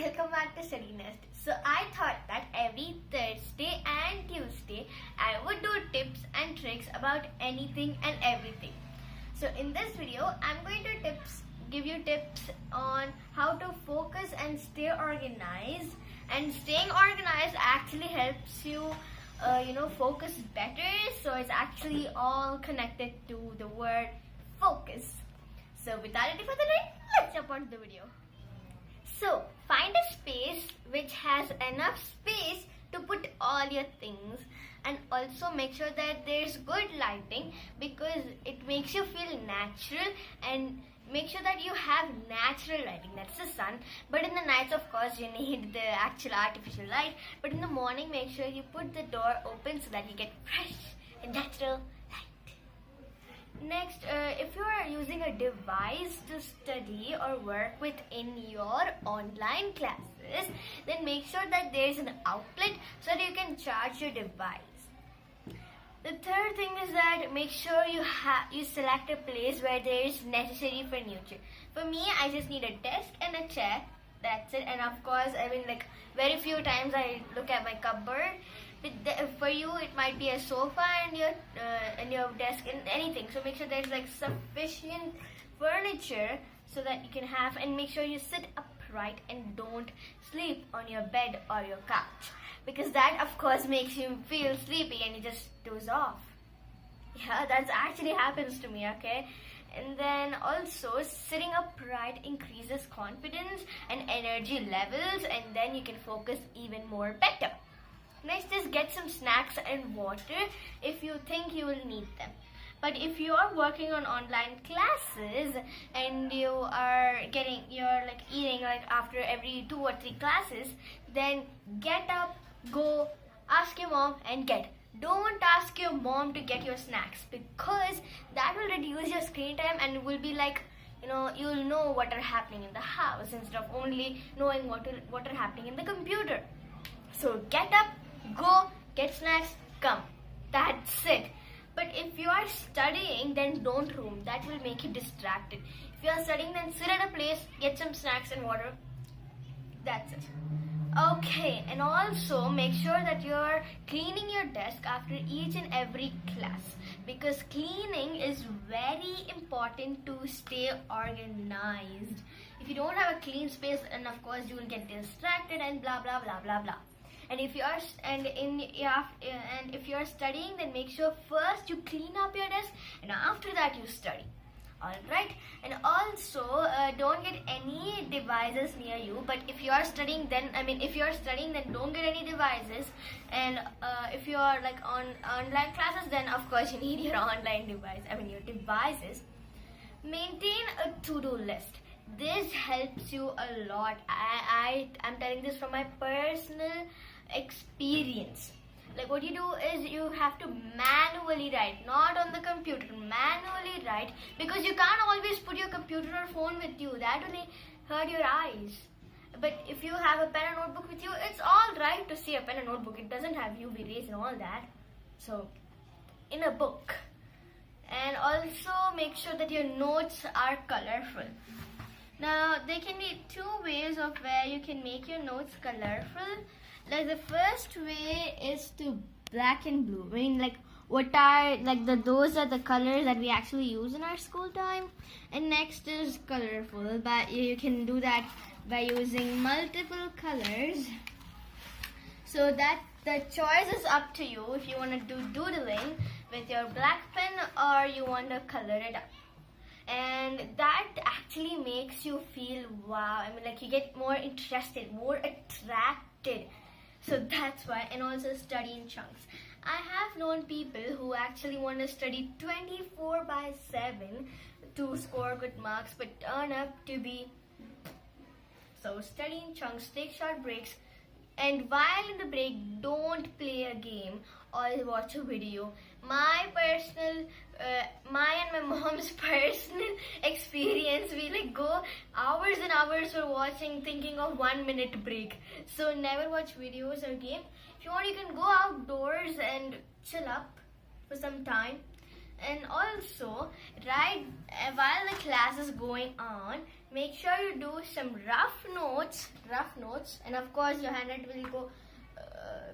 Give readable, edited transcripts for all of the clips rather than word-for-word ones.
welcome back to StudyNest. So I thought that every Thursday and Tuesday I would do tips and tricks about anything and everything. So in this video I'm going to give you tips on how to focus and stay organized. And staying organized actually helps you focus better. So it's actually all connected to the word focus. So without any further ado, let's jump on to the video. So find a space which has enough space to put all your things, and also make sure that there's good lighting because it makes you feel natural, and make sure that you have natural lighting, that's the sun. But in the nights, of course, you need the actual artificial light. But in the morning, make sure you put the door open so that you get fresh and natural light. Next, if you are using a device to study or work with in your online classes, then make sure that there is an outlet so that you can charge your device. The third thing is that make sure you select a place where there is necessary furniture. For me, I just need a desk and a chair. That's it. And of course, very few times I look at my cupboard. For you, it might be a sofa and your desk and anything. So make sure there's sufficient furniture so that you can have, and make sure you sit upright and don't sleep on your bed or your couch, because that of course makes you feel sleepy and you just doze off. Yeah, that actually happens to me, okay? And then also sitting upright increases confidence and energy levels, and then you can focus even more better. Next is get some snacks and water if you think you will need them. But if you are working on online classes and you're eating after every 2 or 3 classes, then get up, go, ask your mom and get. Don't ask your mom to get your snacks, because that will reduce your screen time and it will be you'll know what are happening in the house instead of only knowing what are happening in the computer. So get up, go, get snacks, come. That's it. But if you are studying, then don't roam. That will make you distracted. If you are studying, then sit at a place, get some snacks and water. That's it. Okay, and also make sure that you're cleaning your desk after each and every class, because cleaning is very important to stay organized. If you don't have a clean space, and of course you will get distracted and blah blah blah blah blah. And if you are studying, then make sure first you clean up your desk and after that you study. Alright, and also don't get any devices near you. But if you are studying, then don't get any devices. And if you are on online classes, then of course you need your your devices. Maintain a to-do list. This helps you a lot. I'm telling this from my personal experience. What you do is you have to manually write, not on the computer, manually write, because you can't always put your computer or phone with you. That will hurt your eyes. But if you have a pen and notebook with you, it's all right to see a pen and notebook. It doesn't have UV rays and all that. So, in a book. And also make sure that your notes are colorful. Now, there can be 2 ways of where you can make your notes colorful. The first way is to black and blue. Those are the colors that we actually use in our school time. And next is colorful, but you can do that by using multiple colors. So that the choice is up to you if you want to do doodling with your black pen or you want to color it up. And that actually makes you feel wow. You get more interested, more attracted. So that's why. And also study in chunks. I have known people who actually want to study 24/7 to score good marks, but turn up to be. So study in chunks, take short breaks, and while in the break, don't play a game or watch a video. My and my mom's personal experience, we go hours and hours for watching, thinking of 1 minute break. So never watch videos or game. If you want, you can go outdoors and chill up for some time. And also, right while the class is going on, make sure you do some rough notes, and of course your handwriting will go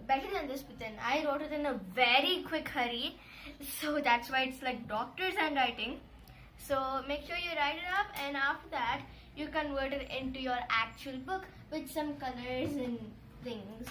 better than this, but then I wrote it in a very quick hurry, so that's why it's like doctor's handwriting. So make sure you write it up, and after that you convert it into your actual book with some colors and things.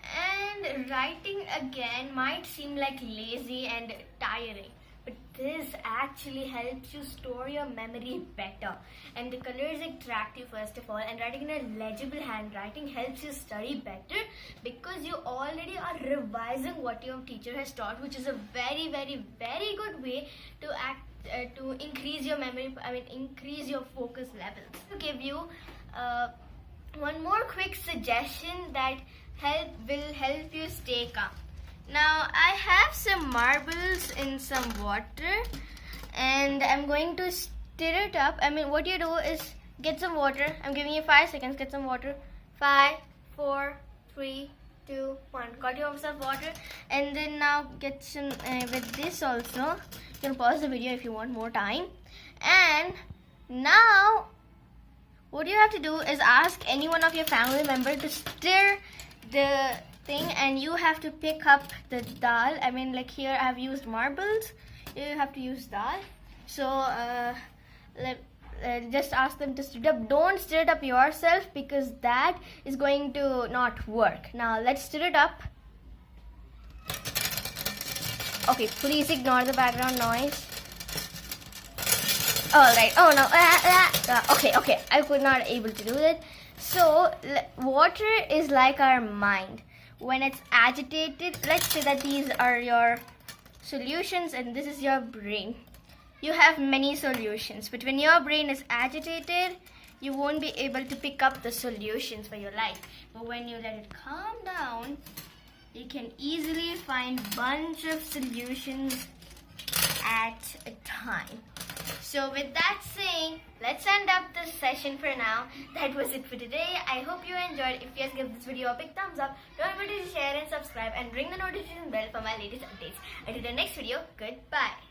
And writing again might seem like lazy and tiring, but this actually helps you store your memory better. And the colors attract you first of all, and writing in a legible handwriting helps you study better because you already are revising what your teacher has taught, which is a very, very, very good way to increase your memory, increase your focus levels. To give you one more quick suggestion that will help you stay calm. Now I have some marbles in some water, and I'm going to stir it up. What you do is get some water. I'm giving you 5 seconds. Get some water. 5, 4, 3, 2, 1. Got yourself water. And then now get some with this also. You can pause the video if you want more time. And now what you have to do is ask any one of your family member to stir the thing, and you have to pick up the dal. Like here I have used marbles, you have to use dal. So just ask them to stir it up. Don't stir it up yourself because that is going to not work. Now let's stir it up. Okay, please ignore the background noise. Alright, oh no, okay, I could not able to do it. So, water is like our mind. When it's agitated, let's say that these are your solutions and this is your brain. You have many solutions, but when your brain is agitated, you won't be able to pick up the solutions for your life. But when you let it calm down, you can easily find bunch of solutions at a time. So with that saying, let's end up this session for now. That was it for today. I hope you enjoyed. If yes, give this video a big thumbs up. Don't forget to share and subscribe and ring the notification bell for my latest updates. Until the next video, goodbye.